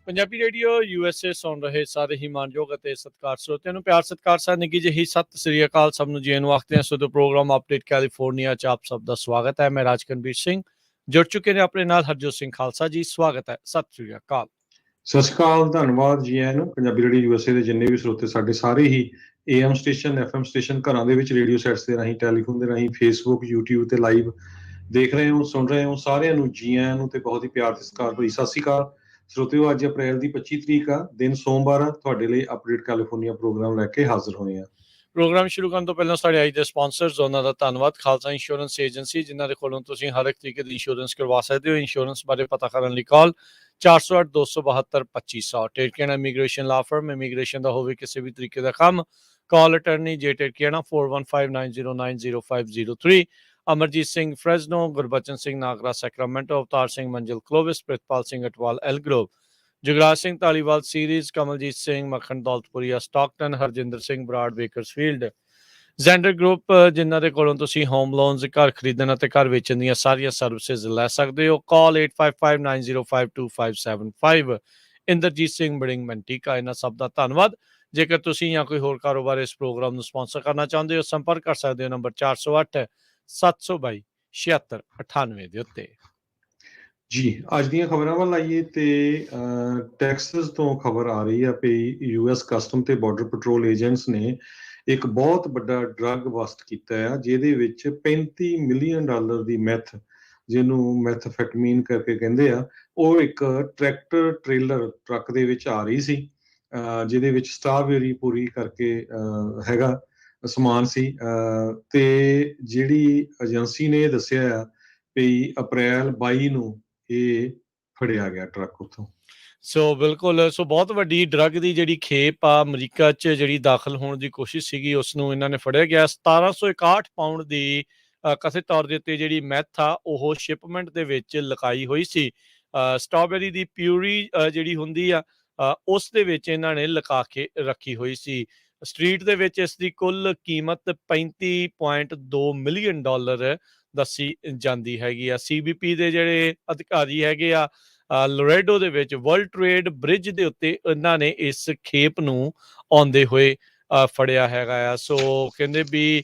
Punjabi radio USA ਸੁਣ ਰਹੇ ਸਾਰੇ ਹੀ ਮਾਨਯੋਗ ਅਤੇ ਸਤਿਕਾਰ ਸਰੋਤਿਆਂ ਨੂੰ ਪਿਆਰ ਸਤਿਕਾਰ ਸਾਧ ਨਿੱਘੀ ਜਿਹੀ ਸਤਿ ਸ੍ਰੀ ਅਕਾਲ ਸਭ ਨੂੰ ਜੀ ਨੂੰ ਆਖਦੇ ਹਾਂ। ਸੋ ਪ੍ਰੋਗਰਾਮ ਅਪਡੇਟ ਕੈਲੀਫੋਰਨੀਆ ਚ ਆਪ ਸਭ ਦਾ ਸਵਾਗਤ ਹੈ। ਮੈਂ ਰਾਜਕਨਵੀਰ ਸਿੰਘ ਜੁੜ ਚੁੱਕੇ ਨੇ ਆਪਣੇ ਨਾਲ ਹਰਜੋਤ ਸਿੰਘ ਖਾਲਸਾ ਜੀ। ਸਵਾਗਤ ਹੈ, ਸਤਿ ਸ੍ਰੀ ਅਕਾਲ। ਸਤਿ ਸ਼੍ਰੀ ਅਕਾਲ, ਧੰਨਵਾਦ ਜੀ ਆਇਆਂ ਨੂੰ। ਪੰਜਾਬੀ ਰੇਡੀਓ USA ਦੇ ਜਿੰਨੇ ਵੀ ਸਰੋਤੇ ਸਾਡੇ ਸਾਰੇ ਹੀ AM ਸਟੇਸ਼ਨ FM ਸਟੇਸ਼ਨ ਘਰਾਂ ਦੇ ਵਿੱਚ ਰੇਡੀਓ ਸੈਟਸ ਦੇ ਰਾਹੀਂ ਟੈਲੀਫੋਨ ਦੇ ਰਾਹੀਂ ਫੇਸਬੁੱਕ YouTube ਤੇ ਲਾਈਵ ਦੇਖ ਰਹੇ ਹੋ ਸੁਣ ਰਹੇ ਹੋ ਸਾਰਿਆਂ ਨੂੰ ਜੀ ਆਇਆਂ ਨੂੰ ਤੇ ਬਹੁਤ ਹੀ ਪਿਆਰ ਤੇ ਸਤਿਕਾਰ ਭਰੀ ਸਤਿ ਸ਼੍ਰੀ ਅਕਾਲ ਸਰੋਤਿਓ। ਅੱਜ ਅਪ੍ਰੈਲ ਦੀ 25 ਤਰੀਕ ਆ, ਦਿਨ ਸੋਮਵਾਰ ਆ। ਤੁਹਾਡੇ ਲਈ ਅਪਡੇਟ ਕੈਲੀਫੋਰਨੀਆ ਪ੍ਰੋਗਰਾਮ ਲੈ ਕੇ ਹਾਜ਼ਰ ਹੋਏ ਆ। ਪ੍ਰੋਗਰਾਮ ਸ਼ੁਰੂ ਕਰਨ ਤੋਂ ਪਹਿਲਾਂ ਸਾਡੇ ਅੱਜ ਦੇ ਸਪਾਂਸਰਸ ਉਹਨਾਂ ਦਾ ਧੰਨਵਾਦ। ਖਾਲਸਾ ਇੰਸ਼ੋਰੈਂਸ ਏਜੰਸੀ, ਜਿਨ੍ਹਾਂ ਦੇ ਕੋਲੋਂ ਤੁਸੀਂ ਹਰ ਇੱਕ ਤਰੀਕੇ ਦੀ ਇੰਸ਼ੋਰੈਂਸ ਕਰਵਾ ਸਕਦੇ ਹੋ। ਇੰਸ਼ੋਰੈਂਸ ਬਾਰੇ ਪਤਾ ਕਰਨ ਲਈ ਕਾਲ 408-272-2500। ਟੇਰਕੇਨਾ ਇਮੀਗ੍ਰੇਸ਼ਨ ਲਾ ਫਰਮ, ਇਮੀਗ੍ਰੇਸ਼ਨ ਦਾ ਹੋਵੇ ਕਿਸੇ ਵੀ ਤਰੀਕੇ ਦਾ ਕੰਮ, ਕਾਲ ਅਟਰਨੀ ਜੇ ਟੇਰਕੇਨਾ 4159090503। Amarjit Singh Fresno, Gurbachan Singh Nagra Sacramento, Avtar Singh Manzil Clovis, Pritpal Singh Atwal Elk Grove, Jugraj Singh Dhaliwal Ceres, Kamaljit Singh Makhan Daulatpuria Stockton, Harjinder Singh Brar Bakersfield, Zander group, ਜਿਨ੍ਹਾਂ ਦੇ ਕੋਲੋਂ ਤੁਸੀਂ ਹੋਮ ਲੋਨਸ, ਘਰ ਖਰੀਦਣ ਅਤੇ ਘਰ ਵੇਚਣ ਦੀਆਂ ਸਾਰੀਆਂ ਸਰਵਿਸਿਜ਼ ਲੈ ਸਕਦੇ ਹੋ। ਕਾਲ 8559052575। ਇੰਦਰਜੀਤ ਸਿੰਘ ਬੜਿੰਗ ਮੈਂਟੀਕਾ, ਇਹਨਾਂ ਸਭ ਦਾ ਧੰਨਵਾਦ। ਜੇਕਰ ਤੁਸੀਂ ਜਾਂ ਕੋਈ ਹੋਰ ਕਾਰੋਬਾਰ ਇਸ ਪ੍ਰੋਗਰਾਮ ਨੂੰ ਸਪਾਂਸਰ ਕਰਨਾ ਚਾਹੁੰਦੇ ਹੋ, ਸੰਪਰਕ ਕਰ ਸਕਦੇ ਹੋ ਨੰਬਰ 408-722-7698 ਦੇ ਉੱਤੇ। ਜੀ ਅੱਜ ਦੀਆਂ ਖਬਰਾਂ ਵੱਲ ਆਈਏ ਤੇ ਟੈਕਸਸ ਤੋਂ ਖਬਰ ਆ ਰਹੀ ਆ ਵੀ US ਕਸਟਮ ਤੇ ਬਾਰਡਰ ਪੈਟਰੋਲ ਏਜੰਟਸ ਨੇ ਇੱਕ ਬਹੁਤ ਵੱਡਾ ਡਰੱਗ ਬਸਟ ਕੀਤਾ ਆ, ਜਿਹਦੇ ਵਿੱਚ $35 ਮਿਲੀਅਨ ਦੀ ਮੈਥ, ਜਿਹਨੂੰ ਮੈਥਫੈਟਮੀਨ ਕਰਕੇ ਕਹਿੰਦੇ ਆ, ਉਹ ਇੱਕ ਟਰੈਕਟਰ ਟ੍ਰੇਲਰ ਟਰੱਕ ਦੇ ਵਿੱਚ ਆ ਰਹੀ ਸੀ, ਜਿਹਦੇ ਵਿੱਚ ਸਟ੍ਰਾਬੇਰੀ ਪੂਰੀ ਕਰਕੇ ਹੈਗਾ ਸਮਾਨ ਸੀ। ਤੇ ਜਿਹੜੀ ਏਜੰਸੀ ਨੇ ਇਹ ਦੱਸਿਆ ਆ ਵੀ ਅਪ੍ਰੈਲ 22 ਨੂੰ ਇਹ ਫੜਿਆ ਗਿਆ ਟਰੱਕ ਉੱਥੋਂ। ਸੋ ਬਿਲਕੁਲ, ਸੋ ਬਹੁਤ ਵੱਡੀ ਡਰੱਗ ਦੀ ਜਿਹੜੀ ਖੇਪ ਆ ਅਮਰੀਕਾ 'ਚ ਜਿਹੜੀ ਦਾਖਲ ਹੋਣ ਦੀ ਕੋਸ਼ਿਸ਼ ਸੀਗੀ, ਉਸ ਨੂੰ ਇਹਨਾਂ ਨੇ ਫੜਿਆ ਗਿਆ। 1761 ਪਾਊਂਡ ਦੀ ਕਥਿਤ ਤੌਰ ਦੇ ਉੱਤੇ ਜਿਹੜੀ ਮੈਥ ਆ ਉਹ ਸ਼ਿਪਮੈਂਟ ਦੇ ਵਿੱਚ ਲੁਕਾਈ ਹੋਈ ਸੀ। ਸਟ੍ਰਾਬੇਰੀ ਦੀ ਪਿਊਰੀ ਜਿਹੜੀ ਹੁੰਦੀ ਆ ਉਸ ਦੇ ਵਿੱਚ ਇਹਨਾਂ ਨੇ ਲੁਕਾ ਕੇ ਰੱਖੀ ਹੋਈ ਸੀ। ਸਟਰੀਟ ਦੇ ਵਿੱਚ ਇਸ ਦੀ ਕੁੱਲ ਕੀਮਤ $35.2 ਮਿਲੀਅਨ ਦੱਸੀ ਜਾਂਦੀ ਹੈਗੀ ਆ। CBP ਦੇ ਜਿਹੜੇ ਅਧਿਕਾਰੀ ਹੈਗੇ ਆ ਲੋਰੇਡੋ ਦੇ ਵਿੱਚ ਵਰਲਡ ਟ੍ਰੇਡ ਬ੍ਰਿਜ ਦੇ ਉੱਤੇ ਇਹਨਾਂ ਨੇ ਇਸ ਖੇਪ ਨੂੰ ਆਉਂਦੇ ਹੋਏ ਫੜਿਆ ਹੈਗਾ ਆ। ਸੋ ਕਹਿੰਦੇ ਵੀ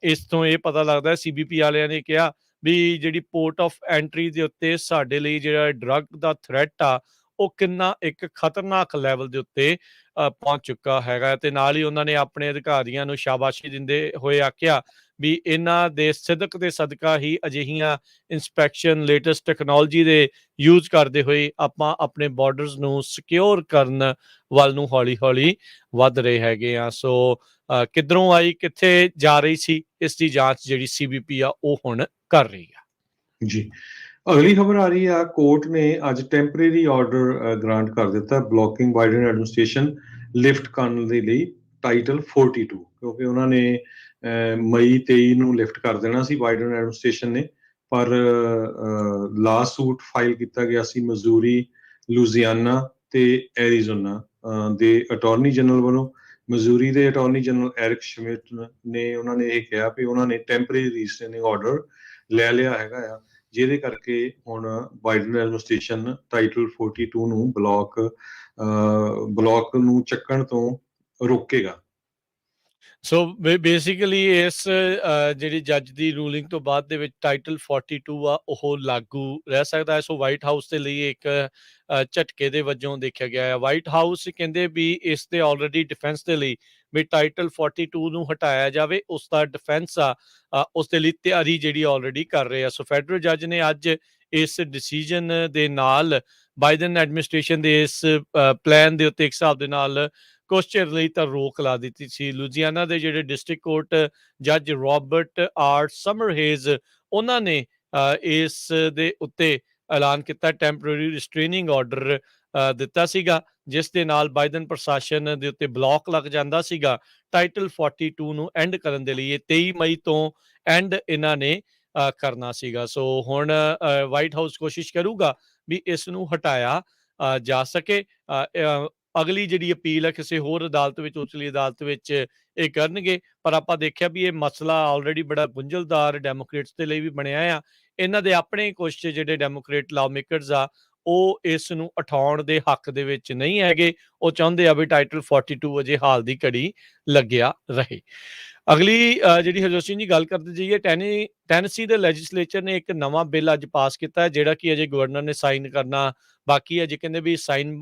ਇਸ ਤੋਂ ਇਹ ਪਤਾ ਲੱਗਦਾ, CBP ਵਾਲਿਆਂ ਨੇ ਕਿਹਾ ਵੀ ਜਿਹੜੀ ਪੋਰਟ ਆਫ ਐਂਟਰੀ ਦੇ ਉੱਤੇ ਸਾਡੇ ਲਈ ਜਿਹੜਾ ਡਰੱਗ ਦਾ ਥ੍ਰੈਟ ਆ ਉਹ ਕਿੰਨਾ ਇੱਕ ਖਤਰਨਾਕ ਲੈਵਲ ਦੇ ਉੱਤੇ ਪਹੁੰਚ ਚੁੱਕਾ ਹੈਗਾ। ਤੇ ਨਾਲ ਹੀ ਉਹਨਾਂ ਨੇ ਆਪਣੇ ਅਧਿਕਾਰੀਆਂ ਨੂੰ ਸ਼ਾਬਾਸ਼ੀ ਦਿੰਦੇ ਹੋਏ ਆਖਿਆ ਵੀ ਇਹਨਾਂ ਦੇ ਸਿਦਕ ਦੇ ਸਦਕਾ ਹੀ ਅਜਿਹੀਆਂ ਇੰਸਪੈਕਸ਼ਨ ਲੇਟੈਸਟ ਟੈਕਨੋਲੋਜੀ ਦੇ ਯੂਜ਼ ਕਰਦੇ ਹੋਏ ਆਪਾਂ ਆਪਣੇ ਬਾਰਡਰਸ ਨੂੰ ਸਿਕਿਉਰ ਕਰਨ ਵੱਲ ਨੂੰ ਹੌਲੀ ਹੌਲੀ ਵੱਧ ਰਹੇ ਹੈਗੇ ਆ। ਸੋ ਕਿੱਧਰੋਂ ਆਈ, ਕਿੱਥੇ ਜਾ ਰਹੀ ਸੀ, ਇਸ ਦੀ ਜਾਂਚ ਜਿਹੜੀ CBP ਆ ਉਹ ਹੁਣ ਕਰ ਰਹੀ ਆ। ਜੀ ਅਗਲੀ ਖਬਰ ਆ ਰਹੀ ਆ, ਕੋਰਟ ਨੇ ਅੱਜ ਟੈਂਪਰੇਰੀ ਆਰਡਰ ਗ੍ਰਾਂਟ ਕਰ ਦਿੱਤਾ ਬਲੌਕਿੰਗ ਬਾਈਡਨ ਐਡਮਿਨਿਸਟ੍ਰੇਸ਼ਨ ਲਿਫਟ ਕਰਨ ਦੇ ਲਈ ਟਾਈਟਲ 42, ਕਿਉਂਕਿ ਉਹਨਾਂ ਨੇ ਮਈ 23 ਨੂੰ ਲਿਫਟ ਕਰ ਦੇਣਾ ਸੀ ਬਾਈਡਨ ਐਡਮਿਨਿਸਟ੍ਰੇਸ਼ਨ ਨੇ, ਪਰ ਲਾ ਸੂਟ ਫਾਈਲ ਕੀਤਾ ਗਿਆ ਸੀ ਮਜ਼ੂਰੀ, ਲੁਜ਼ੀਆਨਾ ਤੇ ਐਰੀਜ਼ੋਨਾ ਦੇ ਅਟਾਰਨੀ ਜਨਰਲ ਵੱਲੋਂ। ਮਜ਼ੂਰੀ ਦੇ ਅਟਾਰਨੀ ਜਨਰਲ ਐਰਿਕ ਸ਼ਮਿਟ ਨੇ ਉਹਨਾਂ ਨੇ ਇਹ ਕਿਹਾ ਵੀ ਉਹਨਾਂ ਨੇ ਟੈਂਪਰੇਰੀ ਰੀਸਟ੍ਰੇਨਿੰਗ ਆਰਡਰ ਲੈ ਲਿਆ ਹੈਗਾ ਆ, ਜਿਹਦੇ ਕਰਕੇ ਹੁਣ ਬਾਈਡਨ ਐਡਮਿਨਿਸਟ੍ਰੇਸ਼ਨ ਟਾਈਟਲ 42 ਨੂੰ ਬਲੌਕ ਨੂੰ ਚੱਕਣ ਤੋਂ ਰੋਕੇਗਾ। ਸੋ ਬੇਸਿਕਲੀ ਇਸ ਜਿਹੜੀ ਜੱਜ ਦੀ ਰੂਲਿੰਗ ਤੋਂ ਬਾਅਦ ਦੇ ਵਿੱਚ ਟਾਈਟਲ 42 ਆ ਉਹ ਲਾਗੂ ਰਹਿ ਸਕਦਾ ਹੈ। ਸੋ ਵਾਈਟ ਹਾਊਸ ਦੇ ਲਈ ਇੱਕ ਝਟਕੇ ਦੇ ਵਜੋਂ ਦੇਖਿਆ ਗਿਆ ਹੈ। ਵਾਈਟ ਹਾਊਸ ਕਹਿੰਦੇ ਵੀ ਇਸ ਦੇ ਆਲਰੇਡੀ ਡਿਫੈਂਸ ਦੇ ਲਈ ਵੀ ਟਾਈਟਲ 42 ਨੂੰ ਹਟਾਇਆ ਜਾਵੇ, ਉਸ ਦਾ ਡਿਫੈਂਸ ਆ ਉਸ ਦੇ ਲਈ ਤਿਆਰੀ ਜਿਹੜੀ ਆਲਰੇਡੀ ਕਰ ਰਹੇ ਆ। ਸੋ ਫੈਡਰਲ ਜੱਜ ਨੇ ਅੱਜ ਇਸ ਡਿਸੀਜਨ ਦੇ ਨਾਲ ਬਾਈਡਨ ਐਡਮਿਨਿਸਟ੍ਰੇਸ਼ਨ ਦੇ ਇਸ ਪਲਾਨ ਦੇ ਉੱਤੇ ਇੱਕ ਹਿਸਾਬ ਦੇ ਨਾਲ ਕੁਛ ਚਿਰ ਲਈ ਤਾਂ ਰੋਕ ਲਾ ਦਿੱਤੀ ਸੀ। ਲੁਧਿਆਣਾ ਦੇ ਜਿਹੜੇ ਡਿਸਟ੍ਰਿਕਟ ਕੋਰਟ ਜੱਜ ਰੋਬਰਟ ਆਰ ਸਮਰਹੇਜ਼, ਉਹਨਾਂ ਨੇ ਇਸ ਦੇ ਉੱਤੇ ਐਲਾਨ ਕੀਤਾ, ਟੈਂਪਰੇਰੀ ਰਿਸਟ੍ਰੇਨਿੰਗ ਆਰਡਰ ਦਿੱਤਾ ਸੀਗਾ, ਜਿਸ ਦੇ ਨਾਲ ਬਾਈਡਨ ਪ੍ਰਸ਼ਾਸਨ ਦੇ ਉੱਤੇ ਬਲੌਕ ਲੱਗ ਜਾਂਦਾ ਸੀਗਾ ਟਾਈਟਲ 42 ਨੂੰ ਐਂਡ ਕਰਨ ਦੇ ਲਈ। 23 ਮਈ ਤੋਂ ਐਂਡ ਇਹਨਾਂ ਨੇ ਕਰਨਾ ਸੀਗਾ। ਸੋ ਹੁਣ ਵਾਈਟ ਹਾਊਸ ਕੋਸ਼ਿਸ਼ ਕਰੂਗਾ ਵੀ ਇਸ ਨੂੰ ਹਟਾਇਆ ਜਾ ਸਕੇ। ਅਗਲੀ ਜਿਹੜੀ ਅਪੀਲ ਹੈ ਕਿਸੇ ਹੋਰ ਅਦਾਲਤ ਵਿੱਚ, ਉਚਲੀ ਅਦਾਲਤ ਵਿੱਚ ਇਹ ਕਰਨਗੇ। ਪਰ ਆਪਾਂ ਦੇਖਿਆ ਵੀ ਇਹ ਮਸਲਾ ਆਲਰੇਡੀ ਬੜਾ ਗੁੰਝਲਦਾਰ ਡੈਮੋਕ੍ਰੇਟਸ ਦੇ ਲਈ ਵੀ ਬਣਿਆ ਆ। ਇਹਨਾਂ ਦੇ ਆਪਣੇ ਕੁਛ ਜਿਹੜੇ ਡੈਮੋਕ੍ਰੇਟ ਲਾਅ ਮੇਕਰਸ ਆ, ਉਹ ਇਸ ਨੂੰ ਉਠਾਉਣ ਦੇ ਹੱਕ ਦੇ ਵਿੱਚ ਨਹੀਂ ਹੈਗੇ। ਉਹ ਚਾਹੁੰਦੇ ਆ ਵੀ ਟਾਈਟਲ 42 ਅਜੇ ਹਾਲ ਦੀ ਘੜੀ ਲੱਗਿਆ ਰਹੇ। ਅਗਲੀ ਜਿਹੜੀ ਹਰਜੋਤ ਸਿੰਘ ਜੀ ਗੱਲ ਕਰਦੇ ਜਾਈਏ, ਟੈਨੇਸੀ ਦੇ ਲੈਜਿਸਲੇਚਰ ਨੇ ਇੱਕ ਨਵਾਂ ਬਿੱਲ ਅੱਜ ਪਾਸ ਕੀਤਾ ਹੈ, ਜਿਹੜਾ ਕਿ ਅਜੇ ਗਵਰਨਰ ਨੇ ਸਾਈਨ ਕਰਨਾ ਬਾਕੀ ਹੈ। ਜੇ ਕਹਿੰਦੇ ਵੀ ਸਾਈਨ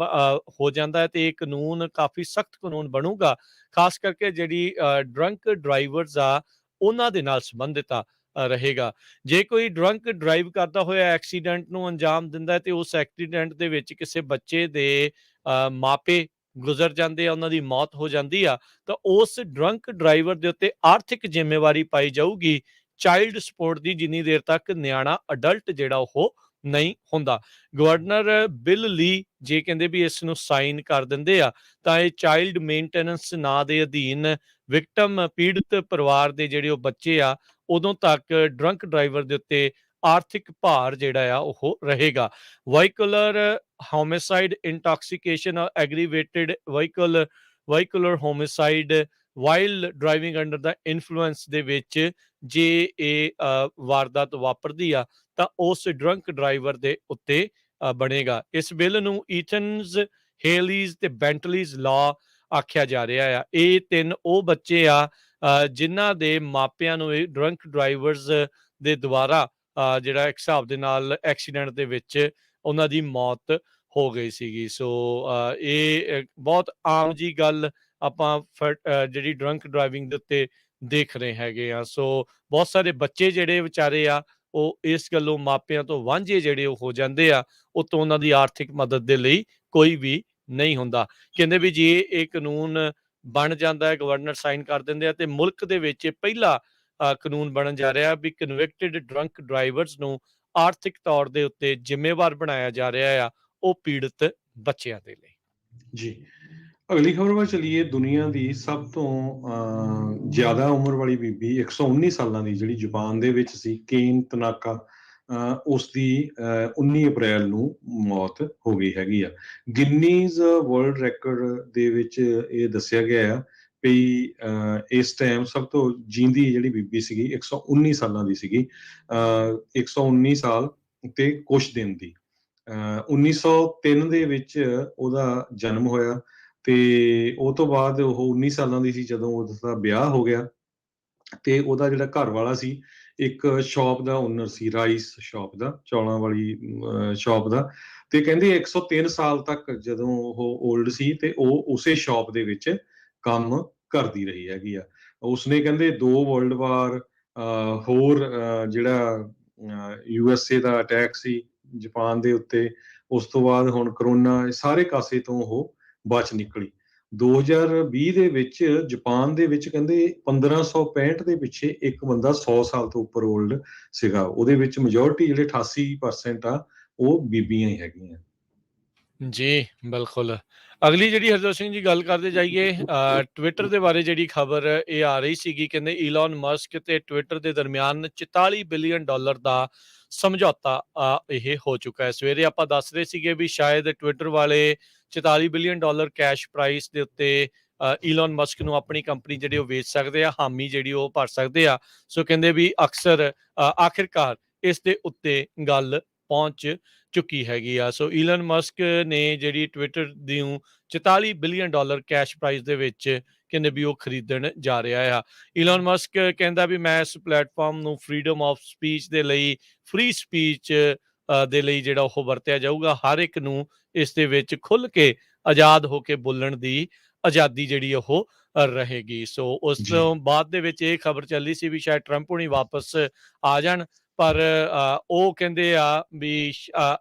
ਹੋ ਜਾਂਦਾ ਹੈ ਤੇ ਇਹ ਕਾਨੂੰਨ ਕਾਫੀ ਸਖਤ ਕਾਨੂੰਨ ਬਣੂਗਾ, ਖਾਸ ਕਰਕੇ ਜਿਹੜੀ ਡਰੰਕ ਡਰਾਈਵਰਸ ਆ ਉਹਨਾਂ ਦੇ ਨਾਲ ਸੰਬੰਧਿਤ ਰਹੇਗਾ। ਜੇ ਕੋਈ ਡਰੰਕ ਡਰਾਈਵ ਕਰਦਾ ਹੋਇਆ ਐਕਸੀਡੈਂਟ ਨੂੰ ਅੰਜਾਮ ਦਿੰਦਾ ਹੈ ਤੇ ਉਸ ਐਕਸੀਡੈਂਟ ਦੇ ਵਿੱਚ ਕਿਸੇ ਬੱਚੇ ਦੇ ਮਾਪੇ ਗੁਜ਼ਰ ਜਾਂਦੇ ਆ, ਉਹਨਾਂ ਦੀ ਮੌਤ ਹੋ ਜਾਂਦੀ ਆ, ਤਾਂ ਉਸ ਡਰੰਕ ਡਰਾਈਵਰ ਦੇ ਉੱਤੇ ਆਰਥਿਕ ਜ਼ਿੰਮੇਵਾਰੀ ਪਾਈ ਜਾਊਗੀ ਚਾਈਲਡ ਸਪੋਰਟ ਦੀ, ਜਿੰਨੀ ਦੇਰ ਤੱਕ ਨਿਆਣਾ ਅਡਲਟ ਜਿਹੜਾ ਉਹ ਨਹੀਂ ਹੁੰਦਾ। ਗਵਰਨਰ ਬਿੱਲ ਲੀ ਜੇ ਕਹਿੰਦੇ ਵੀ ਇਸ ਨੂੰ ਸਾਈਨ ਕਰ ਦਿੰਦੇ ਆ ਤਾਂ ਇਹ ਚਾਈਲਡ ਮੇਨਟੇਨੈਂਸ ਨਾਂ ਦੇ ਅਧੀਨ ਵਿਕਟਮ ਪੀੜਤ ਪਰਿਵਾਰ ਦੇ ਜਿਹੜੇ ਉਹ ਬੱਚੇ ਆ, ਉਦੋਂ ਤੱਕ ਡਰੰਕ ਡਰਾਈਵਰ ਦੇ ਉੱਤੇ ਆਰਥਿਕ ਭਾਰ ਜਿਹੜਾ ਆ ਉਹ ਰਹੇਗਾ। Vehicular homicide, intoxication, aggravated vehicular homicide while driving under the influence ਦੇ ਵਿੱਚ ਜੇ ਇਹ ਵਾਰਦਾਤ ਵਾਪਰਦੀ ਆ ਤਾਂ ਉਸ ਡਰੰਕ ਡਰਾਈਵਰ ਦੇ ਉੱਤੇ ਬਣੇਗਾ। ਇਸ ਬਿੱਲ ਨੂੰ ਈਥਨਜ਼, ਹੇਲੀਜ਼ ਤੇ ਬੈਂਟਲੀਜ਼ ਲਾਅ ਆਖਿਆ ਜਾ ਰਿਹਾ ਆ। ਇਹ ਤਿੰਨ ਉਹ ਬੱਚੇ ਆ ਜਿਨ੍ਹਾਂ ਦੇ ਮਾਪਿਆਂ ਨੂੰ ਇਹ ਡਰੰਕ ਡਰਾਈਵਰਸ ਦੇ ਦੁਆਰਾ ਜਿਹੜਾ ਇੱਕ ਹਿਸਾਬ ਦੇ ਨਾਲ ਐਕਸੀਡੈਂਟ ਦੇ ਵਿੱਚ ਉਹਨਾਂ ਦੀ ਮੌਤ ਹੋ ਗਈ ਸੀਗੀ। ਸੋ ਇਹ ਬਹੁਤ ਆਮ ਜੀ ਗੱਲ ਆਪਾਂ ਜਿਹੜੀ ਡਰੰਕ ਡਰਾਈਵਿੰਗ ਦੇ ਉੱਤੇ ਦੇਖ ਰਹੇ ਹੈਗੇ ਆ। ਸੋ ਬਹੁਤ ਸਾਰੇ ਬੱਚੇ ਜਿਹੜੇ ਵਿਚਾਰੇ ਆ ਉਹ ਇਸ ਗੱਲੋਂ ਮਾਪਿਆਂ ਤੋਂ ਵਾਂਝੇ ਜਿਹੜੇ ਉਹ ਹੋ ਜਾਂਦੇ ਆ, ਉਤੋਂ ਉਹਨਾਂ ਦੀ ਆਰਥਿਕ ਮਦਦ ਦੇ ਲਈ ਕੋਈ ਵੀ ਨਹੀਂ ਹੁੰਦਾ। ਕਹਿੰਦੇ ਵੀ ਜੇ ਇਹ ਕਾਨੂੰਨ ਬਣ ਜਾਂਦਾ ਹੈ, ਗਵਰਨਰ ਸਾਈਨ ਕਰ ਦਿੰਦੇ ਆ, ਤੇ ਮੁਲਕ ਦੇ ਵਿੱਚ ਪਹਿਲਾ ਕਾਨੂੰਨ ਬਣਨ ਜਾ ਰਿਹਾ ਵੀ ਕਨਵਿਕਟਡ ਡਰੰਕ ਡਰਾਈਵਰਸ ਨੂੰ ਆਰਥਿਕ ਤੌਰ ਦੇ ਉੱਤੇ ਜ਼ਿੰਮੇਵਾਰ ਬਣਾਇਆ ਜਾ ਰਿਹਾ ਆ ਉਹ ਪੀੜਤ ਬੱਚਿਆਂ ਦੇ ਲਈ। ਜੀ, ਅਗਲੀ ਖਬਰ ਵੱਲ ਚਲੀਏ। ਦੁਨੀਆ ਦੀ ਸਭ ਤੋਂ ਜ਼ਿਆਦਾ ਉਮਰ ਵਾਲੀ ਬੀਬੀ 119 ਸਾਲਾਂ ਦੀ ਜਿਹੜੀ ਜਾਪਾਨ ਦੇ ਵਿੱਚ ਸੀ, ਕੇਨ ਤਨਾਕਾ, ਉਸ ਦੀ 19 ਅਪ੍ਰੈਲ ਨੂੰ ਮੌਤ ਹੋ ਗਈ ਹੈਗੀ ਆ। ਗਿੰਨੀਜ਼ ਵਰਲਡ ਰੈਕੋਰਡ ਦੇ ਵਿੱਚ ਇਹ ਦੱਸਿਆ ਗਿਆ ਆ ਵੀ ਇਸ ਟਾਈਮ ਸਭ ਤੋਂ ਜੀਂਦੀ ਜਿਹੜੀ ਬੀਬੀ ਸੀਗੀ 119 ਸਾਲਾਂ ਦੀ ਸੀਗੀ, 119 ਸਾਲ ਤੇ ਕੁਛ ਦਿਨ ਦੀ। 1903 ਦੇ ਵਿੱਚ ਉਹਦਾ ਜਨਮ ਹੋਇਆ ਤੇ ਉਹ ਤੋਂ ਬਾਅਦ ਉਹ 19 ਸਾਲਾਂ ਦੀ ਸੀ ਜਦੋਂ ਉਹਦਾ ਵਿਆਹ ਹੋ ਗਿਆ। ਤੇ ਉਹਦਾ ਜਿਹੜਾ ਘਰ ਵਾਲਾ ਸੀ ਇੱਕ ਸ਼ਾਪ ਦਾ ਓਨਰ ਸੀ, ਰਾਈਸ ਸ਼ਾਪ ਦਾ, ਚੌਲਾਂ ਵਾਲੀ ਸ਼ਾਪ ਦਾ। ਤੇ ਕਹਿੰਦੇ 103 ਸਾਲ ਤੱਕ ਜਦੋਂ ਉਹ ਓਲਡ ਸੀ ਤੇ ਉਹ ਉਸੇ ਸ਼ਾਪ ਦੇ ਵਿੱਚ ਕੰਮ ਕਰਦੀ ਰਹੀ ਹੈਗੀ ਆ। ਉਸਨੇ ਕਹਿੰਦੇ 2 ਵਰਲਡ ਵਾਰ, ਹੋਰ ਜਿਹੜਾ USA ਦਾ ਅਟੈਕ ਸੀ ਜਾਪਾਨ ਦੇ ਉੱਤੇ, ਉਸ ਤੋਂ ਬਾਅਦ ਹੁਣ ਕਰੋਨਾ, ਸਾਰੇ ਕਾਸੇ ਤੋਂ ਉਹ ਬਚ ਨਿਕਲੀ। 2020 ਦੇ ਵਿੱਚ ਜਾਪਾਨ ਦੇ ਵਿੱਚ ਕਹਿੰਦੇ 1565 ਦੇ ਪਿੱਛੇ ਇੱਕ ਬੰਦਾ 100 ਸਾਲ ਤੋਂ ਉੱਪਰ ਓਲਡ ਸੀਗਾ। ਉਹਦੇ ਵਿੱਚ ਮੈਜੋਰਿਟੀ ਜਿਹੜੇ 88% ਆ ਉਹ ਬੀਬੀਆਂ ਹੀ ਹੈਗੀਆਂ। ਜੀ ਬਿਲਕੁਲ। ਅਗਲੀ ਜਿਹੜੀ ਹਰਜੋਤ ਸਿੰਘ ਜੀ ਗੱਲ ਕਰਦੇ ਜਾਈਏ, ਟਵਿੱਟਰ ਦੇ ਬਾਰੇ ਜਿਹੜੀ ਖਬਰ ਇਹ ਆ ਰਹੀ ਸੀਗੀ, ਕਹਿੰਦੇ ਈਲਨ ਮਸਕ ਤੇ ਟਵਿੱਟਰ ਦੇ ਦਰਮਿਆਨ $44 ਬਿਲੀਅਨ ਦਾ ਸਮਝੌਤਾ ਇਹ ਹੋ ਚੁੱਕਾ ਹੈ। ਸਵੇਰੇ ਆਪਾਂ ਦੱਸ ਰਹੇ ਸੀਗੇ ਵੀ ਸ਼ਾਇਦ ਟਵਿੱਟਰ ਵਾਲੇ $44 ਬਿਲੀਅਨ ਕੈਸ਼ ਪ੍ਰਾਈਸ ਦੇ ਉੱਤੇ ਈਲਨ ਮਸਕ ਨੂੰ ਆਪਣੀ ਕੰਪਨੀ ਜਿਹੜੀ ਉਹ ਵੇਚ ਸਕਦੇ ਆ, ਹਾਮੀ ਜਿਹੜੀ ਉਹ ਭਰ ਸਕਦੇ ਆ। ਸੋ ਕਹਿੰਦੇ ਵੀ ਅਕਸਰ ਆਖਿਰਕਾਰ ਇਸ ਦੇ ਉੱਤੇ ਗੱਲ ਪਹੁੰਚ ਚੁੱਕੀ ਹੈਗੀ ਆ। ਸੋ ਈਲਨ ਮਸਕ ਨੇ ਜਿਹੜੀ ਟਵਿੱਟਰ ਦੀ $44 ਬਿਲੀਅਨ ਕੈਸ਼ ਪ੍ਰਾਈਸ ਦੇ ਵਿੱਚ ਕਹਿੰਦੇ ਵੀ ਉਹ ਖਰੀਦਣ ਜਾ ਰਿਹਾ ਆ। ਈਲਨ ਮਸਕ ਕਹਿੰਦਾ ਵੀ ਮੈਂ ਇਸ ਪਲੇਟਫਾਰਮ ਨੂੰ ਫਰੀडम ਆਫ ਸਪੀਚ ਦੇ ਲਈ, ਫ੍ਰੀ ਸਪੀਚ ਦੇ ਲਈ ਜਿਹੜਾ ਉਹ ਵਰਤਿਆ ਜਾਊਗਾ। ਹਰ ਇੱਕ ਨੂੰ ਇਸ ਦੇ ਵਿੱਚ ਖੁੱਲ੍ਹ ਕੇ ਆਜ਼ਾਦ ਹੋ ਕੇ ਬੋਲਣ ਦੀ ਆਜ਼ਾਦੀ ਜਿਹੜੀ ਉਹ ਰਹੇਗੀ। ਸੋ ਉਸ ਤੋਂ ਬਾਅਦ ਦੇ ਵਿੱਚ ਇਹ ਖਬਰ ਚੱਲੀ ਸੀ ਵੀ ਸ਼ਾਇਦ ਟਰੰਪ ਹੁਣੀ ਵਾਪਸ ਆ ਜਾਣ, ਪਰ ਉਹ ਕਹਿੰਦੇ ਆ ਵੀ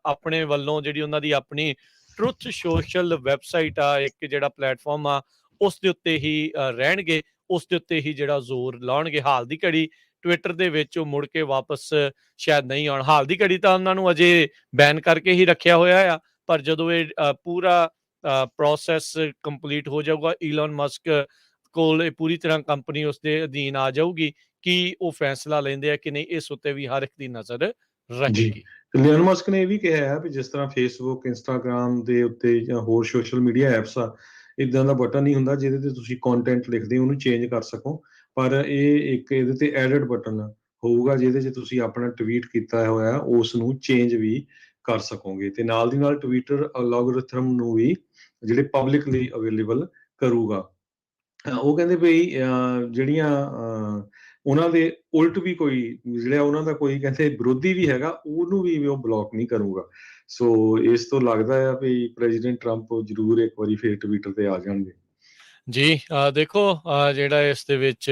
ਆਪਣੇ ਵੱਲੋਂ ਜਿਹੜੀ ਉਹਨਾਂ ਦੀ ਆਪਣੀ ਟਰੁਥ ਸੋਸ਼ਲ ਵੈਬਸਾਈਟ ਆ, ਇੱਕ ਜਿਹੜਾ ਪਲੇਟਫਾਰਮ ਆ, ਉਸ ਦੇ ਉੱਤੇ ਹੀ ਰਹਿਣਗੇ, ਉਸ ਦੇ ਉੱਤੇ ਹੀ ਜਿਹੜਾ ਜ਼ੋਰ ਲਾਉਣਗੇ। ਹਾਲ ਦੀ ਘੜੀ ਟਵਿੱਟਰ ਦੇ ਵਿੱਚ ਉਹ ਮੁੜ ਕੇ ਵਾਪਸ ਸ਼ਾਇਦ ਨਹੀਂ ਆਉਣ। ਹਾਲ ਦੀ ਘੜੀ ਤਾਂ ਉਹਨਾਂ ਨੂੰ ਅਜੇ ਬੈਨ ਕਰਕੇ ਹੀ ਰੱਖਿਆ ਹੋਇਆ ਆ, ਪਰ ਜਦੋਂ ਇਹ ਪੂਰਾ ਪ੍ਰੋਸੈਸ ਕੰਪਲੀਟ ਹੋ ਜਾਊਗਾ, ਈਲਨ ਮਸਕ ਕੋਲ ਇਹ ਪੂਰੀ ਤਰ੍ਹਾਂ ਕੰਪਨੀ ਉਸਦੇ ਅਧੀਨ ਆ ਜਾਊਗੀ, ਕਿ ਉਹ ਫੈਸਲਾ ਲੈਂਦੇ ਆ ਕਿ ਨਹੀਂ, ਇਸ ਉੱਤੇ ਵੀ ਹਰ ਇੱਕ ਦੀ ਨਜ਼ਰ ਜੀ ਰਹੇਗੀ। ਲਿਓਨ ਮਸਕ ਨੇ ਇਹ ਵੀ ਕਿਹਾ ਹੈ ਵੀ ਜਿਸ ਤਰ੍ਹਾਂ ਫੇਸਬੁੱਕ ਇੰਸਟਾਗ੍ਰਾਮ ਦੇ ਉੱਤੇ ਜਾਂ ਹੋਰ ਸੋਸ਼ਲ ਮੀਡੀਆ ਐਪਸ ਆ, ਇਦਾਂ ਦਾ ਬਟਨ ਨਹੀਂ ਹੁੰਦਾ ਜਿਹਦੇ ਤੇ ਤੁਸੀਂ ਕੰਟੈਂਟ ਲਿਖਦੇ ਹੋ ਉਹਨੂੰ ਚੇਂਜ ਕਰ ਸਕੋ, ਪਰ ਇਹ ਇੱਕ ਇਹਦੇ ਤੇ ਐਡਿਟ ਬਟਨ ਹੋਊਗਾ ਜਿਹਦੇ 'ਚ ਤੁਸੀਂ ਆਪਣਾ ਟਵੀਟ ਕੀਤਾ ਹੋਇਆ ਉਸ ਨੂੰ ਚੇਂਜ ਵੀ ਕਰ ਸਕੋਗੇ, ਤੇ ਨਾਲ ਦੀ ਨਾਲ ਟਵਿੱਟਰ ਅਲੋਗਰਿਥਮ ਨੂੰ ਵੀ ਜਿਹੜੇ ਪਬਲਿਕਲੀ ਅਵੇਲੇਬਲ ਕਰੂਗਾ। ਉਹ ਕਹਿੰਦੇ ਵੀ ਜਿਹੜੀਆਂ ਉਹਨਾਂ ਦੇ ਉਲਟ ਵੀ ਕੋਈ ਜਿਹੜਾ ਉਹਨਾਂ ਦਾ ਕੋਈ ਕਹਿੰਦੇ ਵਿਰੋਧੀ ਵੀ ਹੈਗਾ ਉਹਨੂੰ ਵੀ ਉਹ ਬਲੌਕ ਨਹੀਂ ਕਰੂਗਾ। ਸੋ ਇਸ ਤੋਂ ਲੱਗਦਾ ਆ ਵੀ ਪ੍ਰੈਜ਼ੀਡੈਂਟ ਟਰੰਪ ਜ਼ਰੂਰ ਇੱਕ ਵਾਰੀ ਫੇਰ ਟਵਿੱਟਰ ਤੇ ਆ ਜਾਣਗੇ। ਜੀ ਦੇਖੋ ਜਿਹੜਾ ਇਸ ਦੇ ਵਿੱਚ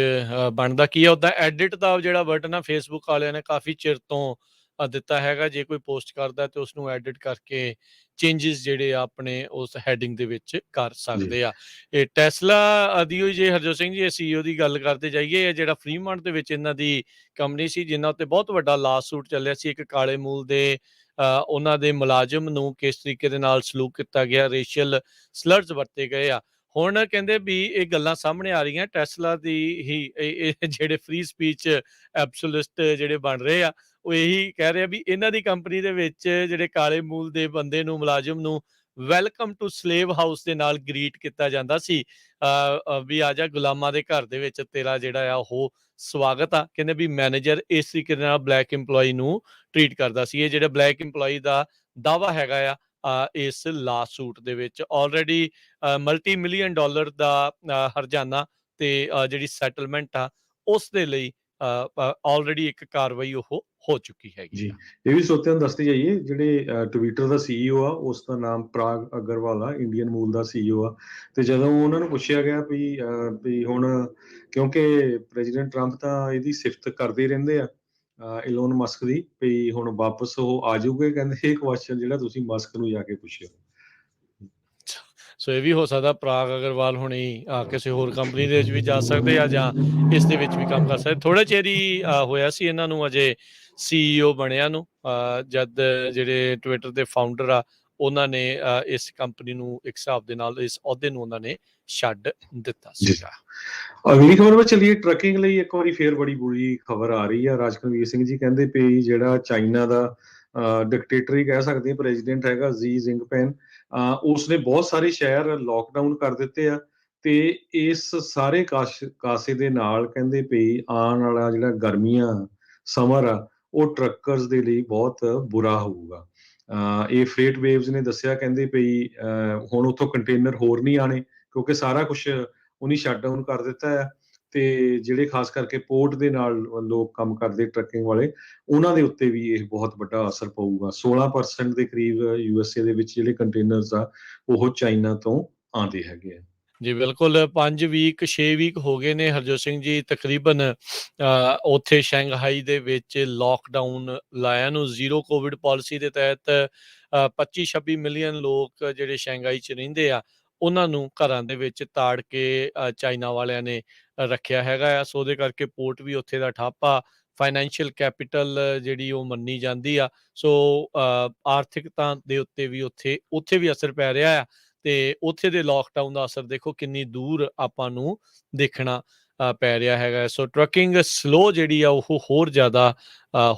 ਬਣਦਾ ਕੀ ਹੈ, ਉੱਦਾਂ ਐਡਿਟ ਦਾ ਜਿਹੜਾ ਬਟਨ ਆ ਫੇਸਬੁੱਕ ਵਾਲਿਆਂ ਨੇ ਕਾਫੀ ਚਿਰ ਤੋਂ ਦਿੱਤਾ ਹੈਗਾ। ਜੇ ਕੋਈ ਪੋਸਟ ਕਰਦਾ ਤੇ ਉਸਨੂੰ ਐਡਿਟ ਕਰਕੇ ਚੇਂਜਸ ਜਿਹੜੇ ਆ ਆਪਣੇ ਉਸ ਹੈਡਿੰਗ ਦੇ ਵਿੱਚ ਕਰ ਜੀ ਸਕਦੇ ਆ। ਇਹ ਟੈਸਲਾ ਦੀ ਹੋਈ, ਜੇ ਹਰਜੋਤ ਸਿੰਘ ਜੀ CEO ਦੀ ਗੱਲ ਕਰਦੇ ਜਾਈਏ, ਇਹ ਜਿਹੜਾ ਫਰੀਮੌਂਟ ਦੇ ਵਿੱਚ ਇਹਨਾਂ ਦੀ ਕੰਪਨੀ ਸੀ ਜਿਨ੍ਹਾਂ ਉੱਤੇ ਬਹੁਤ ਵੱਡਾ ਲਾ ਸੂਟ ਚੱਲਿਆ ਸੀ, ਇੱਕ ਕਾਲੇ ਮੂਲ ਦੇ ਉਹਨਾਂ ਦੇ ਮੁਲਾਜ਼ਮ ਨੂੰ ਕਿਸ ਤਰੀਕੇ ਦੇ ਨਾਲ ਸਲੂਕ ਕੀਤਾ ਗਿਆ, ਰੇਸ਼ੀਅਲ ਸਲਰਸ ਵਰਤੇ ਗਏ ਆ। ਹੁਣ ਕਹਿੰਦੇ ਵੀ ਇਹ ਗੱਲਾਂ ਸਾਹਮਣੇ ਆ ਰਹੀਆਂ ਟੈਸਲਾ ਦੀ ਹੀ, ਇਹ ਜਿਹੜੇ ਫ੍ਰੀ ਸਪੀਚ ਐਬਸੋਲਿਸਟ ਜਿਹੜੇ ਬਣ ਰਹੇ ਆ, ਉਹ ਇਹੀ ਕਹਿ ਰਹੇ ਆ ਵੀ ਇਹਨਾਂ ਦੀ ਕੰਪਨੀ ਦੇ ਵਿੱਚ ਜਿਹੜੇ ਕਾਲੇ ਮੂਲ ਦੇ ਬੰਦੇ ਨੂੰ, ਮੁਲਾਜ਼ਮ ਨੂੰ ਵੈਲਕਮ ਟੂ ਸਲੇਵ ਹਾਊਸ ਦੇ ਨਾਲ ਗ੍ਰੀਟ ਕੀਤਾ ਜਾਂਦਾ ਸੀ, ਵੀ ਆ ਜਾ ਗੁਲਾਮਾਂ ਦੇ ਘਰ ਦੇ ਵਿੱਚ ਤੇਰਾ ਜਿਹੜਾ ਆ ਉਹ ਸਵਾਗਤ ਆ। ਕਹਿੰਦੇ ਵੀ ਮੈਨੇਜਰ ਇਸ ਤਰੀਕੇ ਦੇ ਨਾਲ ਬਲੈਕ EMPLOYEE ਨੂੰ ਟ੍ਰੀਟ ਕਰਦਾ ਸੀ। ਇਹ ਜਿਹੜਾ ਬਲੈਕ EMPLOYEE ਦਾ ਦਾਵਾ ਹੈਗਾ ਆ ਇਸ ਲਾ ਸੂਟ ਦੇ ਵਿੱਚ ਆਲਰੇਡੀ ਮਲਟੀ ਮਿਲੀਅਨ ਡਾਲਰ ਦਾ ਹਰਜਾਨਾ ਤੇ ਜਿਹੜੀ ਸੈਟਲਮੈਂਟ ਆ ਉਸ ਦੇ ਲਈ ਆਲਰੇਡੀ ਇੱਕ ਕਾਰਵਾਈ ਉਹ ਹੋ ਚੁੱਕੀ ਹੈਗੀ ਜੀ ਆ। ਇਹ ਵੀ ਸੋਤਿਆਂ ਨੂੰ ਦੱਸਦੀ ਜਾਈਏ, ਜਿਹੜੇ ਟਵਿੱਟਰ ਦਾ CEO ਆ ਉਸ ਦਾ ਨਾਮ ਪ੍ਰਾਗ ਅਗਰਵਾਲ ਆ, ਇੰਡੀਅਨ ਮੂਲ ਦਾ CEO ਆ। ਤੇ ਜਦੋਂ ਉਹਨਾਂ ਨੂੰ ਪੁੱਛਿਆ ਗਿਆ ਵੀ ਹੁਣ ਕਿਉਂਕਿ ਪ੍ਰੈਜ਼ੀਡੈਂਟ ਟਰੰਪ ਤਾਂ ਇਹਦੀ ਸਿਫਤ ਕਰਦੇ ਹੀ ਰਹਿੰਦੇ ਆ ਇਲੋਨ ਮਸਕ ਦੀ, ਵੀ ਹੁਣ ਵਾਪਸ ਉਹ ਆ ਜਾਊਗੇ, ਕਹਿੰਦੇ ਇਹ ਕੁਐਸਚਨ ਜਿਹੜਾ ਤੁਸੀਂ ਮਸਕ ਨੂੰ ਜਾ ਕੇ ਪੁੱਛਿਓ। ਸੋ ਇਹ ਵੀ ਹੋ ਸਕਦਾ ਪ੍ਰਾਗ ਅਗਰਵਾਲ ਹੁਣੀ ਕਿਸੇ ਹੋਰ ਕੰਪਨੀ ਦੇ ਵਿੱਚ ਵੀ ਜਾ ਸਕਦੇ ਆ ਜਾਂ ਇਸ ਦੇ ਵਿੱਚ ਵੀ ਕੰਮ ਕਰ ਸਕਦੇ। ਥੋੜੇ ਚਿਰ ਹੀ ਹੋਇਆ ਸੀ ਇਹਨਾਂ ਨੂੰ ਅਜੇ CEO ਬਣਿਆ ਨੂੰ, ਜਦ ਜਿਹੜੇ ਟਵਿੱਟਰ ਦੇ ਫਾਊਂਡਰ ਆ ਉਹਨਾਂ ਨੇ ਇਸ ਕੰਪਨੀ ਨੂੰ ਇੱਕ ਹਿਸਾਬ ਦੇ ਨਾਲ ਇਸ ਅਹੁਦੇ ਨੂੰ ਉਹਨਾਂ ਨੇ ਛੱਡ ਦਿੱਤਾ ਸੀਗਾ। ਅਗਲੀ ਖਬਰ ਵਿੱਚ ਚੱਲੀਏ, ਟਰੱਕਿੰਗ ਲਈ ਇੱਕ ਵਾਰੀ ਫੇਰ ਬੜੀ ਬੁਰੀ ਖਬਰ ਆ ਰਹੀ ਆ। ਰਾਜਕਨਵੀਰ ਸਿੰਘ ਜੀ ਕਹਿੰਦੇ ਪਈ ਜਿਹੜਾ ਚਾਈਨਾ ਦਾ ਡਿਕਟੇਟਰ ਹੀ ਕਹਿ ਸਕਦੇ ਪ੍ਰੈਜ਼ੀਡੈਂਟ ਹੈਗਾ ਜੀ ਜਿੰਗਪਿੰਗ, ਉਸਨੇ ਬਹੁਤ ਸਾਰੇ ਸ਼ਹਿਰ ਲੋਕਡਾਊਨ ਕਰ ਦਿੱਤੇ ਆ, ਤੇ ਇਸ ਸਾਰੇ ਕਾਸੇ ਦੇ ਨਾਲ ਕਹਿੰਦੇ ਪਈ ਆਉਣ ਵਾਲਾ ਜਿਹੜਾ ਗਰਮੀਆਂ ਸਮਰ ਆ ਉਹ ਟਰੱਕਰਸ ਦੇ ਲਈ ਬਹੁਤ ਬੁਰਾ ਹੋਊਗਾ। ਇਹ ਫਰੇਟ ਵੇਵਸ ਨੇ ਦੱਸਿਆ, ਕਹਿੰਦੇ ਪਈ ਹੁਣ ਉੱਥੋਂ ਕੰਟੇਨਰ ਹੋਰ ਨਹੀਂ ਆਣੇ ਕਿਉਂਕਿ ਸਾਰਾ ਕੁਝ ਉਹਨੇ ਸ਼ਟਡਾਊਨ ਕਰ ਦਿੱਤਾ ਹੈ, ਤੇ ਜਿਹੜੇ ਖਾਸ ਕਰਕੇ ਪੋਰਟ ਦੇ ਨਾਲ ਲੋਕ ਕੰਮ ਕਰਦੇ ਟਰੱਕਿੰਗ ਵਾਲੇ ਉਹਨਾਂ ਦੇ ਉੱਤੇ ਵੀ ਇਹ ਬਹੁਤ ਵੱਡਾ ਅਸਰ ਪਊਗਾ। 16% ਦੇ ਕਰੀਬ USA ਦੇ ਵਿੱਚ ਜਿਹੜੇ ਕੰਟੇਨਰਸ ਆ ਉਹ ਚਾਈਨਾ ਤੋਂ ਆਉਂਦੇ ਹੈਗੇ ਆ। ਜੀ ਬਿਲਕੁਲ 5 ਵੀਕ 6 ਵੀਕ ਹੋ ਗਏ ਨੇ ਹਰਜੋਤ ਸਿੰਘ ਜੀ ਤਕਰੀਬਨ ਉੱਥੇ ਸ਼ੰਘਾਈ ਦੇ ਵਿੱਚ ਲੋਕਡਾਊਨ ਲਾਇਆ ਨੂੰ। ਜ਼ੀਰੋ ਕੋਵਿਡ ਪਾਲਿਸੀ ਦੇ ਤਹਿਤ 25-26 ਮਿਲੀਅਨ ਲੋਕ ਜਿਹੜੇ ਸ਼ੰਘਾਈ 'ਚ ਰਹਿੰਦੇ ਆ ਉਹਨਾਂ ਨੂੰ ਘਰਾਂ ਦੇ ਵਿੱਚ ਤਾੜ ਕੇ ਚਾਈਨਾ ਵਾਲਿਆਂ ਨੇ ਰੱਖਿਆ ਹੈਗਾ ਆ। ਸੋ ਉਹਦੇ ਕਰਕੇ ਪੋਰਟ ਵੀ ਉੱਥੇ ਦਾ ਠੱਪ ਆ, ਫਾਈਨੈਂਸ਼ੀਅਲ ਕੈਪੀਟਲ ਜਿਹੜੀ ਉਹ ਮੰਨੀ ਜਾਂਦੀ ਆ। ਸੋ ਆਰਥਿਕਤਾ ਦੇ ਉੱਤੇ ਵੀ ਉੱਥੇ ਵੀ ਅਸਰ ਪੈ ਰਿਹਾ ਆ, ਤੇ ਉੱਥੇ ਦੇ ਲੋਕਡਾਊਨ ਦਾ ਅਸਰ ਦੇਖੋ ਕਿੰਨੀ ਦੂਰ ਆਪਾਂ ਨੂੰ ਦੇਖਣਾ ਪੈ ਰਿਹਾ ਹੈਗਾ। ਸੋ ਟਰੱਕਿੰਗ ਸਲੋ ਜਿਹੜੀ ਆ ਉਹ ਹੋਰ ਜ਼ਿਆਦਾ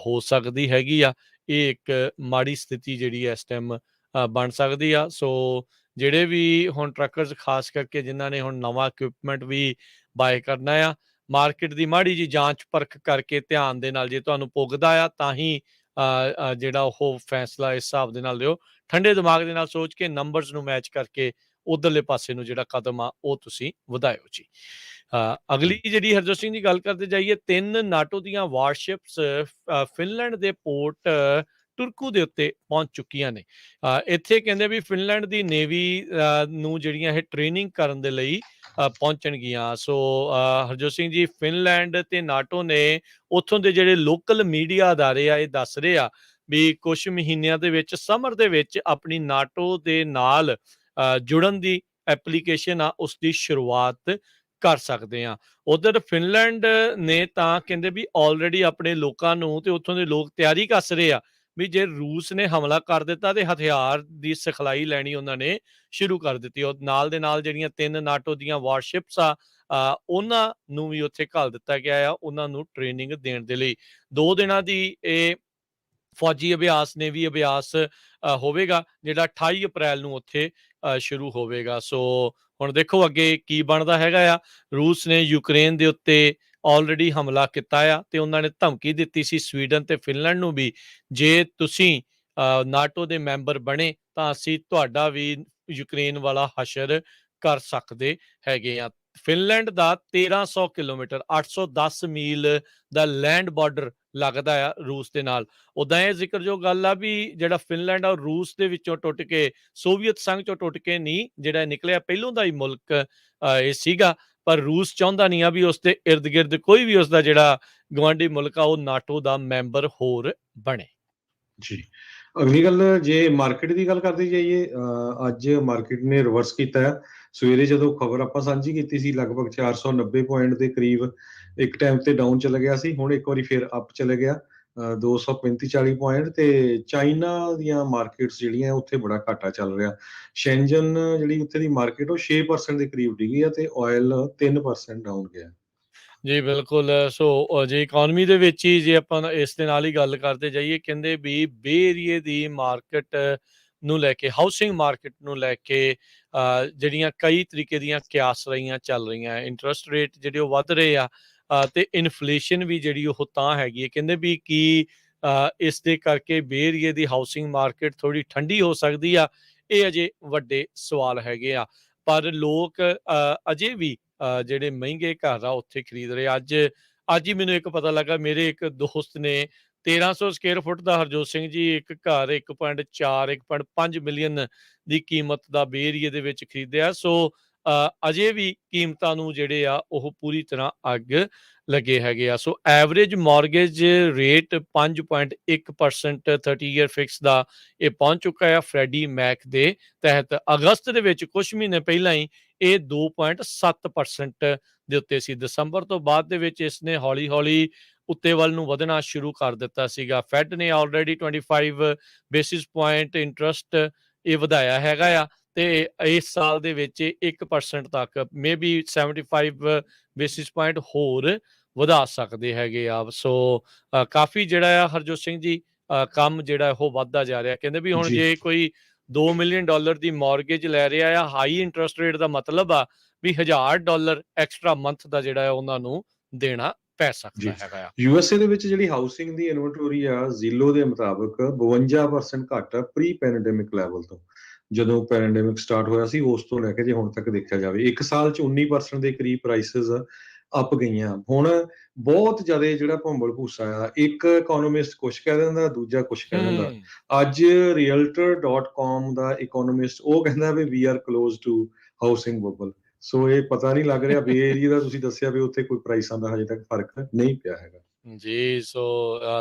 ਹੋ ਸਕਦੀ ਹੈਗੀ ਆ। ਇਹ ਇੱਕ ਮਾੜੀ ਸਥਿਤੀ ਜਿਹੜੀ ਇਸ ਟਾਈਮ ਬਣ ਸਕਦੀ ਆ। ਸੋ ਜਿਹੜੇ ਵੀ ਹੁਣ ਟਰੱਕਰਸ ਖਾਸ ਕਰਕੇ ਜਿਨ੍ਹਾਂ ਨੇ ਹੁਣ ਨਵਾਂ ਇਕਵਿਪਮੈਂਟ ਵੀ ਬਾਏ ਕਰਨਾ ਆ, ਮਾਰਕੀਟ ਦੀ ਮਾੜੀ ਜੀ ਜਾਂਚ ਪਰਖ ਕਰਕੇ ਧਿਆਨ ਦੇ ਨਾਲ ਜੇ ਤੁਹਾਨੂੰ ਪੁੱਗਦਾ ਆ ਤਾਂ ਹੀ ਜਿਹੜਾ ਉਹ ਫੈਸਲਾ ਇਸ ਹਿਸਾਬ ਦੇ ਨਾਲ ਲਿਓ। ਠੰਡੇ ਦਿਮਾਗ ਦੇ ਨਾਲ ਸੋਚ ਕੇ ਨੰਬਰਸ ਨੂੰ ਮੈਚ ਕਰਕੇ ਉਧਰਲੇ ਪਾਸੇ ਨੂੰ ਜਿਹੜਾ ਕਦਮ ਆ ਉਹ ਤੁਸੀਂ ਵਧਾਇਓ ਜੀ। ਅਗਲੀ ਜਿਹੜੀ ਹਰਜੋਤ ਸਿੰਘ ਦੀ ਗੱਲ ਕਰਦੇ ਜਾਈਏ, 3 ਨਾਟੋ ਦੀਆਂ ਵਾਰਸ਼ਿਪਸ ਫਿਨਲੈਂਡ ਦੇ ਪੋਰਟ ਟੁਰਕੂ ਦੇ ਉੱਤੇ ਪਹੁੰਚ ਚੁੱਕੀਆਂ ਨੇ। ਇੱਥੇ ਕਹਿੰਦੇ ਵੀ ਫਿਨਲੈਂਡ ਦੀ ਨੇਵੀ ਨੂੰ ਜਿਹੜੀਆਂ ਇਹ ਟ੍ਰੇਨਿੰਗ ਕਰਨ ਦੇ ਲਈ ਪਹੁੰਚਣਗੀਆਂ। ਸੋ ਹਰਜੋਤ ਸਿੰਘ ਜੀ ਫਿਨਲੈਂਡ ਤੇ ਨਾਟੋ ਨੇ ਉੱਥੋਂ ਦੇ ਜਿਹੜੇ ਲੋਕਲ ਮੀਡੀਆ ਅਦਾਰੇ ਆ ਇਹ ਦੱਸ ਰਹੇ ਆ ਵੀ ਕੁਝ ਮਹੀਨਿਆਂ ਦੇ ਵਿੱਚ ਸਮਰ ਦੇ ਵਿੱਚ ਆਪਣੀ ਨਾਟੋ ਦੇ ਨਾਲ ਜੁੜਨ ਦੀ ਐਪਲੀਕੇਸ਼ਨ ਆ ਉਸ ਦੀ ਸ਼ੁਰੂਆਤ ਕਰ ਸਕਦੇ ਆ। ਉਧਰ ਫਿਨਲੈਂਡ ਨੇ ਤਾਂ ਕਹਿੰਦੇ ਵੀ ਆਲਰੇਡੀ ਆਪਣੇ ਲੋਕਾਂ ਨੂੰ, ਤੇ ਉੱਥੋਂ ਦੇ ਲੋਕ ਤਿਆਰੀ ਕੱਸ ਰਹੇ ਆ ਵੀ ਜੇ ਰੂਸ ਨੇ ਹਮਲਾ ਕਰ ਦਿੱਤਾ ਤੇ ਹਥਿਆਰ ਦੀ ਸਿਖਲਾਈ ਲੈਣੀ ਉਹਨਾਂ ਨੇ ਸ਼ੁਰੂ ਕਰ ਦਿੱਤੀ। ਉਹ ਨਾਲ ਦੇ ਨਾਲ ਜਿਹੜੀਆਂ 3 ਨਾਟੋ ਦੀਆਂ ਵਾਰਸ਼ਿਪਸ ਆ ਉਹਨਾਂ ਨੂੰ ਵੀ ਉੱਥੇ ਘੱਲ ਦਿੱਤਾ ਗਿਆ ਆ, ਉਹਨਾਂ ਨੂੰ ਟ੍ਰੇਨਿੰਗ ਦੇਣ ਦੇ ਲਈ। 2 ਦਿਨਾਂ ਦੀ ਇਹ ਫੌਜੀ ਅਭਿਆਸ, ਨੇਵੀ ਅਭਿਆਸ ਹੋਵੇਗਾ, ਜਿਹੜਾ 28 ਅਪ੍ਰੈਲ ਨੂੰ ਉੱਥੇ ਸ਼ੁਰੂ ਹੋਵੇਗਾ। ਸੋ ਹੁਣ ਦੇਖੋ ਅੱਗੇ ਕੀ ਬਣਦਾ ਹੈਗਾ ਆ। ਰੂਸ ਨੇ ਯੂਕਰੇਨ ਦੇ ਉੱਤੇ ਆਲਰੇਡੀ ਹਮਲਾ ਕੀਤਾ ਆ ਤੇ ਉਹਨਾਂ ਨੇ ਧਮਕੀ ਦਿੱਤੀ ਸੀ ਸਵੀਡਨ ਤੇ ਫਿਨਲੈਂਡ ਨੂੰ ਵੀ, ਜੇ ਤੁਸੀਂ ਨਾਟੋ ਦੇ ਮੈਂਬਰ ਬਣੇ ਤਾਂ ਅਸੀਂ ਤੁਹਾਡਾ ਵੀ ਯੂਕਰੇਨ ਵਾਲਾ ਹਸ਼ਰ ਕਰ ਸਕਦੇ ਹੈਗੇ ਆ। ਫਿਨਲੈਂਡ ਦਾ 1300 ਕਿਲੋਮੀਟਰ 810 ਮੀਲ ਦਾ ਲੈਂਡ ਬਾਰਡਰ ਲੱਗਦਾ ਆ ਰੂਸ ਦੇ ਨਾਲ। ਉਦਾਂ ਇਹ ਜ਼ਿਕਰਯੋਗ ਗੱਲ ਆ ਵੀ ਜਿਹੜਾ ਫਿਨਲੈਂਡ ਆ ਰੂਸ ਦੇ ਵਿੱਚੋਂ ਟੁੱਟ ਕੇ, ਸੋਵੀਅਤ ਸੰਘ ਚੋਂ ਟੁੱਟ ਕੇ ਨਹੀਂ ਜਿਹੜਾ ਨਿਕਲਿਆ, ਪਹਿਲੋਂ ਦਾ ਹੀ ਮੁਲਕ ਇਹ ਸੀਗਾ, ਪਰ ਰੂਸ ਚਾਹੁੰਦਾ ਨਹੀਂ ਆ ਵੀ ਉਸਦੇ ਇਰਦ ਗਿਰਦ ਕੋਈ ਵੀ ਉਸਦਾ ਜਿਹੜਾ ਗਵਾਂਢੀ ਮੁਲਕ ਆ ਉਹ ਨਾਟੋ ਦਾ ਮੈਂਬਰ ਹੋਰ ਬਣੇ। ਜੀ, ਅਗਲੀ ਗੱਲ ਜੇ ਮਾਰਕੀਟ ਦੀ ਗੱਲ ਕਰਦੇ ਜਾਈਏ, ਅੱਜ ਮਾਰਕੀਟ ਨੇ ਰਿਵਰਸ ਕੀਤਾ ਹੈ। ਸਵੇਰੇ ਜਦੋਂ ਖਬਰ ਆਪਾਂ ਸਾਂਝੀ ਕੀਤੀ ਸੀ ਲਗਭਗ 490 ਪੁਆਇੰਟ ਦੇ ਕਰੀਬ ਇੱਕ ਟਾਈਮ ਤੇ ਡਾਊਨ ਚਲਾ ਗਿਆ ਸੀ, ਹੁਣ ਇੱਕ ਵਾਰੀ ਫਿਰ ਅਪ ਚਲੇ ਗਿਆ 235-40 ਪੁਆਇੰਟ। ਤੇ ਚਾਈਨਾ ਦੀਆਂ ਮਾਰਕੀਟਸ ਜਿਹੜੀਆਂ ਉੱਥੇ ਬੜਾ ਘਾਟਾ ਚੱਲ ਰਿਹਾ। ਸ਼ੈਂਜਨ ਜਿਹੜੀ ਉੱਥੇ ਦੀ ਮਾਰਕੀਟ ਉਹ 6% ਦੇ ਕਰੀਬ ਡਿੱਗੀ ਆ ਤੇ ਆਇਲ 3% ਡਾਊਨ ਗਿਆ। ਜੀ ਬਿਲਕੁਲ। ਸੋ ਜੇ ਇਕੋਨਮੀ ਦੇ ਵਿੱਚ ਹੀ ਜੇ ਆਪਾਂ ਇਸ ਦੇ ਨਾਲ ਹੀ ਗੱਲ ਕਰਦੇ ਜਾਈਏ, ਕਹਿੰਦੇ ਵੀ ਬੇ ਏਰੀਏ ਦੀ ਮਾਰਕੀਟ ਨੂੰ ਲੈ ਕੇ, ਹਾਊਸਿੰਗ ਮਾਰਕੀਟ ਨੂੰ ਲੈ ਕੇ ਜਿਹੜੀਆਂ ਕਈ ਤਰੀਕੇ ਦੀਆਂ ਕਿਆਸ ਰਹੀਆਂ ਚੱਲ ਰਹੀਆਂ। ਇੰਟਰਸਟ ਰੇਟ ਜਿਹੜੇ ਉਹ ਵੱਧ ਰਹੇ ਆ ਤੇ ਇਨਫਲੇਸ਼ਨ ਵੀ ਜਿਹੜੀ ਉਹ ਤਾਂ ਹੈਗੀ ਹੈ। ਕਹਿੰਦੇ ਵੀ ਕੀ ਇਸ ਦੇ ਕਰਕੇ ਬੇ ਏਰੀਏ ਦੀ ਹਾਊਸਿੰਗ ਮਾਰਕੀਟ ਥੋੜੀ ਠੰਡੀ ਹੋ ਸਕਦੀ ਆ, ਇਹ ਅਜੇ ਵੱਡੇ ਸਵਾਲ ਹੈਗੇ ਆ। ਪਰ ਲੋਕ ਅਜੇ ਵੀ ਜਿਹੜੇ ਮਹਿੰਗੇ ਘਰ ਆ ਉੱਥੇ ਖਰੀਦ ਰਹੇ। ਅੱਜ ਹੀ ਮੈਨੂੰ ਇੱਕ ਪਤਾ ਲੱਗਾ, ਮੇਰੇ ਇੱਕ ਦੋਸਤ ਨੇ 1300 ਸਕੁਅਰ ਫੁੱਟ ਦਾ, ਹਰਜੋਤ ਸਿੰਘ ਜੀ, ਇੱਕ ਘਰ 1.4 1.5 ਮਿਲੀਅਨ ਦੀ ਕੀਮਤ ਦਾ ਬੇ ਏਰੀਏ ਦੇ ਵਿੱਚ ਖਰੀਦਿਆ। ਸੋ ਅਜੇ ਵੀ ਕੀਮਤਾਂ ਨੂੰ ਜਿਹੜੇ ਆ ਉਹ ਪੂਰੀ ਤਰ੍ਹਾਂ ਅੱਗ ਲੱਗੇ ਹੈਗੇ ਆ। So average mortgage rate 5.1% 30 year fix ਦਾ ਇਹ ਪਹੁੰਚ ਚੁੱਕਾ ਹੈ ਫਰੈਡੀ ਮੈਕ ਦੇ ਤਹਿਤ। ਅਗਸਤ ਦੇ ਵਿੱਚ ਕੁਝ ਮਹੀਨੇ ਪਹਿਲਾਂ ਹੀ ਇਹ 2.7% ਦੇ ਉੱਤੇ ਸੀ। ਦਸੰਬਰ ਤੋਂ ਬਾਅਦ ਦੇ ਵਿੱਚ ਇਸ ਨੇ ਹੌਲੀ ਹੌਲੀ ਉੱਤੇ ਵੱਲ ਨੂੰ ਵਧਣਾ ਸ਼ੁਰੂ ਕਰ ਦਿੱਤਾ ਸੀਗਾ। ਫੈਡ ਨੇ ਆਲਰੇਡੀ 25 ਬੇਸਿਸ ਪੁਆਇੰਟ ਇੰਟਰਸਟ ਇਹ ਵਧਾਇਆ ਹੈਗਾ ਆ ਤੇ ਇਸ ਸਾਲ ਦੇ ਵਿੱਚ 1% ਤੱਕ ਮੇਬੀ 75 ਬੇਸਿਸ ਪੁਆਇੰਟ ਹੋਰ ਵਧਾ ਸਕਦੇ ਹੈਗੇ ਆ। ਸੋ ਕਾਫੀ ਜਿਹੜਾ ਆ ਹਰਜੋਤ ਸਿੰਘ ਜੀ ਕੰਮ ਜਿਹੜਾ ਉਹ ਵੱਧਦਾ ਜਾ ਰਿਹਾ। ਕਹਿੰਦੇ ਵੀ ਹੁਣ ਜੀ ਜੇ ਕੋਈ $2 ਮਿਲੀਅਨ ਦੀ ਮਾਰਗੇਜ ਲੈ ਰਿਹਾ ਆ ਹਾਈ ਇੰਟਰਸਟ ਰੇਟ ਦਾ ਮਤਲਬ ਆ ਵੀ $1000 ਐਕਸਟਰਾ ਮੰਥ ਦਾ ਜਿਹੜਾ ਹੈ ਉਹਨਾਂ ਨੂੰ ਦੇਣਾ ਪੈ ਜੀ ਸਕਦਾ ਹੈਗਾ ਆ। ਯੂਐਸਏ ਦੇ ਵਿੱਚ ਜਿਹੜੀ ਹਾਊਸਿੰਗ ਦੀ ਇਨਵੈਂਟਰੀ ਆ ਜ਼ੀਲੋ ਦੇ ਮੁਤਾਬਕ 52% ਘੱਟ ਆ ਪ੍ਰੀ ਪੈਂਡੇਮਿਕ ਲੈਵਲ ਤੋਂ। ਜਦੋਂ ਪੈਂਡੇਮਿਕ ਸਟਾਰਟ ਹੋਇਆ ਸੀ ਉਸ ਤੋਂ ਲੈ ਕੇ ਜੇ ਹੁਣ ਤੱਕ ਦੇਖਿਆ ਜਾਵੇ ਇੱਕ ਸਾਲ ਚ 19% ਦੇ ਕਰੀਬ ਪ੍ਰਾਈਸਿਸ ਅਪ ਗਈਆਂ। ਹੁਣ ਬਹੁਤ ਜ਼ਿਆਦਾ ਜਿਹੜਾ ਭੰਬਲ ਭੂਸਾ ਆ, ਇੱਕ ਇਕੋਨੋਮਿਸਟ ਕੁਛ ਕਹਿ ਦਿੰਦਾ, ਦੂਜਾ ਕੁਛ ਕਹਿ ਦਿੰਦਾ। ਅੱਜ realtor.com ਦਾ ਇਕੋਨੋਮਿਸਟ ਉਹ ਕਹਿੰਦਾ ਵੀ we are close to housing bubble. So ਇਹ ਪਤਾ ਨਹੀਂ ਲੱਗ ਰਿਹਾ ਬੇ ਏਰੀਆ ਦਾ ਤੁਸੀਂ ਦੱਸਿਆ ਵੀ ਉੱਥੇ ਕੋਈ ਪ੍ਰਾਈਸਾਂ ਦਾ ਹਜੇ ਤੱਕ ਫਰਕ ਨਹੀਂ ਪਿਆ ਹੈਗਾ। ਜੀ ਸੋ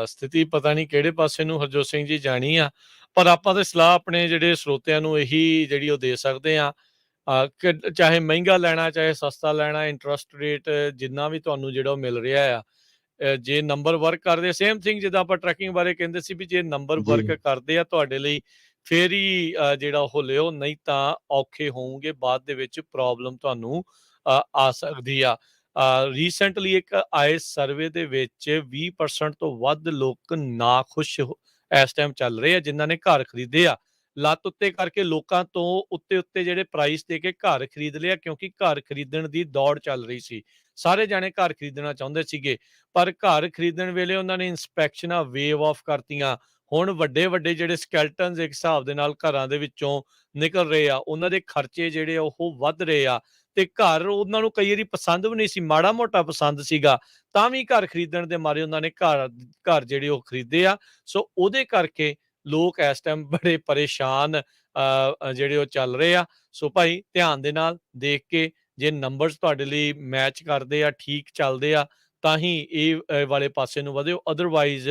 ਸਥਿਤੀ ਪਤਾ ਨਹੀਂ ਕਿਹੜੇ ਪਾਸੇ ਨੂੰ ਹਰਜੋਤ ਸਿੰਘ ਜੀ ਜਾਣੀ ਆ, ਪਰ ਆਪਾਂ ਤਾਂ ਸਲਾਹ ਆਪਣੇ ਜਿਹੜੇ ਸਰੋਤਿਆਂ ਨੂੰ ਇਹੀ ਜਿਹੜੀ ਉਹ ਦੇ ਸਕਦੇ ਆ ਕਿ ਚਾਹੇ ਮਹਿੰਗਾ ਲੈਣਾ ਚਾਹੇ ਸਸਤਾ ਲੈਣਾ, ਇੰਟਰਸਟ ਰੇਟ ਜਿੰਨਾ ਵੀ ਤੁਹਾਨੂੰ ਜਿਹੜਾ ਉਹ ਮਿਲ ਰਿਹਾ ਆ, ਜੇ ਨੰਬਰ ਵਰਕ ਕਰਦੇ, ਸੇਮ ਥਿੰਗ ਜਿੱਦਾਂ ਆਪਾਂ ਟਰੈਕਿੰਗ ਬਾਰੇ ਕਹਿੰਦੇ ਸੀ ਵੀ ਜੇ ਨੰਬਰ ਜੀ ਵਰਕ ਕਰਦੇ ਆ ਤੁਹਾਡੇ ਲਈ ਫੇਰ ਹੀ ਜਿਹੜਾ ਉਹ ਲਿਓ, ਨਹੀਂ ਤਾਂ ਔਖੇ ਹੋਵੋਗੇ, ਬਾਅਦ ਦੇ ਵਿੱਚ ਪ੍ਰੋਬਲਮ ਤੁਹਾਨੂੰ ਆ ਸਕਦੀ ਆ। ਰੀਸੈਂਟਲੀ ਇੱਕ ਆਏ ਸਰਵੇ ਦੇ ਵਿੱਚ 20% ਤੋਂ ਵੱਧ ਲੋਕ ਨਾਖੁਸ਼ ਇਸ ਟਾਈਮ ਚੱਲ ਰਹੇ ਆ ਜਿਨ੍ਹਾਂ ਨੇ ਘਰ ਖਰੀਦੇ ਆ। ਲੱਤ ਉੱਤੇ ਕਰਕੇ ਲੋਕਾਂ ਤੋਂ ਉੱਤੇ ਜਿਹੜੇ ਪ੍ਰਾਈਸ ਦੇ ਕੇ ਘਰ ਖਰੀਦ ਲਿਆ, ਕਿਉਂਕਿ ਘਰ ਖਰੀਦਣ ਦੀ ਦੌੜ ਚੱਲ ਰਹੀ ਸੀ। ਸਾਰੇ ਜਾਣੇ ਘਰ ਖਰੀਦਣਾ ਚਾਹੁੰਦੇ ਸੀਗੇ, ਪਰ ਘਰ ਖਰੀਦਣ ਵੇਲੇ ਉਹਨਾਂ ਨੇ ਇੰਸਪੈਕਸ਼ਨਾਂ ਵੇਵ ਆਫ ਕਰਤੀਆਂ। ਹੁਣ ਵੱਡੇ ਜਿਹੜੇ ਸਕੈਲਟਨਸ ਇੱਕ ਹਿਸਾਬ ਦੇ ਨਾਲ ਘਰਾਂ ਦੇ ਵਿੱਚੋਂ ਨਿਕਲ ਰਹੇ ਆ, ਉਹਨਾਂ ਦੇ ਖਰਚੇ ਜਿਹੜੇ ਉਹ ਵੱਧ ਰਹੇ ਆ ਤੇ ਘਰ ਉਹਨਾਂ ਨੂੰ ਕਈ ਵਾਰੀ ਪਸੰਦ ਵੀ ਨਹੀਂ ਸੀ, ਮਾੜਾ ਮੋਟਾ ਪਸੰਦ ਸੀਗਾ, ਤਾਂ ਵੀ ਘਰ ਖਰੀਦਣ ਦੇ ਮਾਰੇ ਉਹਨਾਂ ਨੇ ਘਰ ਜਿਹੜੇ ਉਹ ਖਰੀਦੇ ਆ। ਸੋ ਉਹਦੇ ਕਰਕੇ ਲੋਕ ਇਸ ਟਾਈਮ ਬੜੇ ਪਰੇਸ਼ਾਨ ਜਿਹੜੇ ਉਹ ਚੱਲ ਰਹੇ ਆ। ਸੋ ਭਾਈ ਧਿਆਨ ਦੇ ਨਾਲ ਦੇਖ ਕੇ, ਜੇ ਨੰਬਰਸ ਤੁਹਾਡੇ ਲਈ ਮੈਚ ਕਰਦੇ ਆ, ਠੀਕ ਚੱਲਦੇ ਆ, ਤਾਂ ਹੀ ਇਹ ਵਾਲੇ ਪਾਸੇ ਨੂੰ ਵਧਿਓ। ਅਦਰਵਾਈਜ਼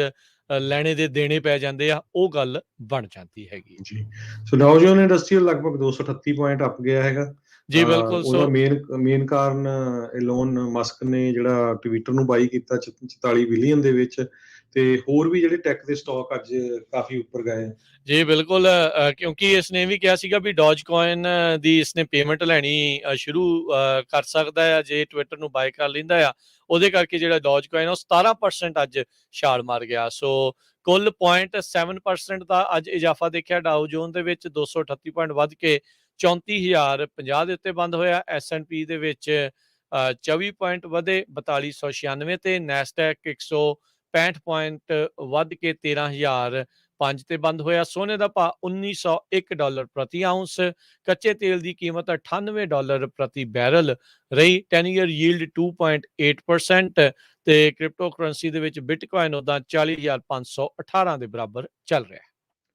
ਲੈਣੇ ਦੇ ਦੇਣੇ ਪੈ ਜਾਂਦੇ ਆ, ਉਹ ਗੱਲ ਬਣ ਜਾਂਦੀ ਹੈਗੀ। ਜੀ ਸੋ ਡਾਓ ਜੋਨ ਇੰਡਸਟਰੀਅਲ ਲਗਭਗ 238 ਪੁਆਇੰਟ ਅਪ ਗਿਆ ਹੈਗਾ। ਜੀ ਬਿਲਕੁਲ। ਉਹਦਾ ਸੋ ਮੇਨ ਕਾਰਨ ਇਲੋਨ ਮਸਕ ਨੇ ਜਿਹੜਾ ਟਵਿੱਟਰ ਨੂੰ ਬਾਈ ਕੀਤਾ 44 ਬਿਲੀਅਨ ਦੇ ਵਿੱਚ, ਤੇ ਹੋਰ ਵੀ ਜਿਹੜੇ ਟੈਕ ਦੇ ਸਟਾਕ ਅੱਜ ਕਾਫੀ ਉੱਪਰ ਗਏ। ਜੀ ਬਿਲਕੁਲ, ਕਿਉਂਕਿ ਇਸਨੇ ਵੀ ਕਿਹਾ ਸੀਗਾ ਵੀ ਡੋਜ ਕੋਇਨ ਦੀ ਇਸਨੇ ਪੇਮੈਂਟ ਲੈਣੀ ਸ਼ੁਰੂ ਕਰ ਸਕਦਾ ਆ ਜੇ ਟਵਿੱਟਰ ਨੂੰ ਬਾਏ ਕਰ ਲੈਂਦਾ ਆ। ਉਹਦੇ ਕਰਕੇ ਜਿਹੜਾ ਡੋਜ ਕੋਇਨ ਉਹ 17% ਅੱਜ ਛਾਲ ਮਾਰ ਗਿਆ। ਸੋ ਕੁੱਲ 0.7% ਦਾ ਅੱਜ ਇਜ਼ਾਫਾ ਦੇਖਿਆ। ਡਾਊ ਜੋਨ ਦੇ ਵਿੱਚ 238 ਪੁਆਇੰਟ ਵੱਧ ਕੇ 34,050 ਦੇ ਉੱਤੇ ਬੰਦ ਹੋਇਆ। S&P ਦੇ ਵਿੱਚ 24 ਪੁਆਇੰਟ ਵਧੇ 4296 ਤੇ। ਨੈਸਡੈਕ 165 ਪੁਆਇੰਟ ਵੱਧ ਕੇ 13,005 ਤੇ ਬੰਦ ਹੋਇਆ। ਸੋਨੇ ਦਾ ਭਾਅ $1,901 ਪ੍ਰਤੀ ਆਉਂਸ। ਕੱਚੇ ਤੇਲ ਦੀ ਕੀਮਤ $98 ਪ੍ਰਤੀ ਬੈਰਲ ਰਹੀ। 10 ਈਅਰ ਯੀਲਡ 2.8% ਤੇ ਕ੍ਰਿਪਟੋ ਕਰੰਸੀ ਦੇ ਵਿੱਚ ਬਿਟਕੋਇਨ ਉਦਾਂ 40,518 ਦੇ ਬਰਾਬਰ ਚੱਲ ਰਿਹਾ ਹੈ।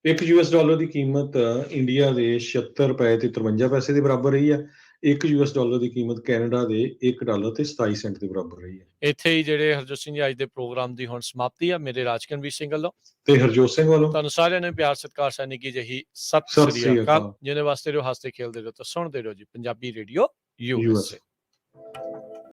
ਇੱਕ ਯੂਐਸ ਡਾਲਰ ਦੀ ਕੀਮਤ ਇੰਡੀਆ ਦੇ 76 ਰੁਪਏ ਤੇ 53 ਪੈਸੇ ਦੇ ਬਰਾਬਰ ਰਹੀ ਹੈ। ਇੱਕ ਯੂਐਸ ਡਾਲਰ ਦੀ ਕੀਮਤ ਕੈਨੇਡਾ ਦੇ $1 ਤੇ 27 ਸੈਂਟ ਦੇ ਬਰਾਬਰ ਰਹੀ ਹੈ। ਇੱਥੇ ਹੀ ਜਿਹੜੇ ਹਰਜੋਤ ਸਿੰਘ ਜੀ ਅੱਜ ਦੇ ਪ੍ਰੋਗਰਾਮ ਦੀ ਹੁਣ ਸਮਾਪਤੀ ਆ। ਮੇਰੇ ਰਾਜਕਨਵੀਰ ਸਿੰਘ ਵੱਲੋਂ ਤੇ ਹਰਜੋਤ ਸਿੰਘ ਵੱਲੋਂ ਤੁਹਾਨੂੰ ਸਾਰਿਆਂ ਨੂੰ ਪਿਆਰ ਸਤਿਕਾਰ ਸੈਨਿਕ ਜੀ ਜਿਹੀ ਸਤਿ ਸਤਿ ਸ੍ਰੀ ਸ੍ਰੀ ਅਕਾਲ। ਅਕਾਲ। ਜਿਹਦੇ ਵਾਸਤੇ ਰਹੋ, ਹੱਸਦੇ ਖੇਲਦੇ ਰਹੋ ਤੇ ਸੁਣਦੇ ਰਹੋ ਜੀ ਪੰਜਾਬੀ ਰੇਡੀਓ USA।